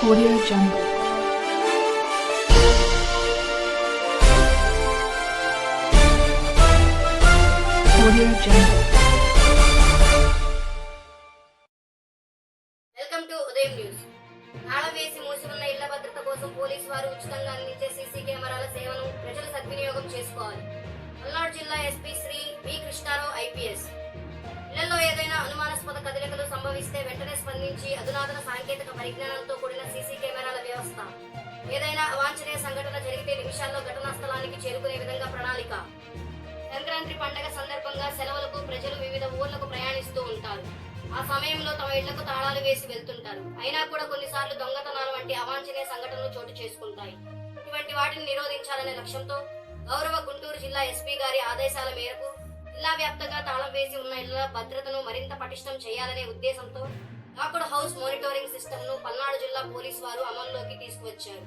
Audio Jungle. Audio Jungle. Welcome to ఉదయం news. తాళం వేసి మూసి ఉన్న ఇళ్ల భద్రత కోసం పోలీసు వారు ఉచితంగా అందించే సీసీ కెమెరాల సేవను ప్రజలు సద్వినియోగం చేసుకోవాలి. పల్నాడు జిల్లా SP Shri B Krishnarao IPS. ఇళ్లలో ఏదైనా అనుమానాస్పద కదలికలు సంభవిస్తే వెంటనే స్పందించి అధునాతన సాంకేతిక పరిజ్ఞానంతో కూడిన సీసీ కెమెరాల వ్యవస్థ. ఏదైనా అవాంఛనీయ సంఘటన జరిగితే నిమిషాల్లో ఘటనా స్థలానికి చేరుకునే విధంగా ప్రణాళిక. సంక్రాంతి పండగ సందర్భంగా సెలవులకు ప్రజలు వివిధ ఊర్లకు ప్రయాణిస్తూ ఉంటారు. ఆ సమయంలో తమ ఇళ్లకు తాళాలు వేసి వెళ్తుంటారు. అయినా కూడా కొన్నిసార్లు దొంగతనాలు వంటి అవాంఛనీయ సంఘటనలు చోటు చేసుకుంటాయి. ఇటువంటి వాటిని నిరోధించాలనే లక్ష్యంతో గౌరవ గుంటూరు జిల్లా ఎస్పీ గారి ఆదేశాల మేరకు జిల్లా వ్యాప్తంగా తాళం వేసి ఉన్న ఇళ్ల భద్రతను మరింత పటిష్టం చేయాలనే ఉద్దేశంతో లాక్డ్ హౌస్ మానిటరింగ్ సిస్టమ్ ను పల్నాడు జిల్లా పోలీసు వారు అమల్లోకి తీసుకువచ్చారు.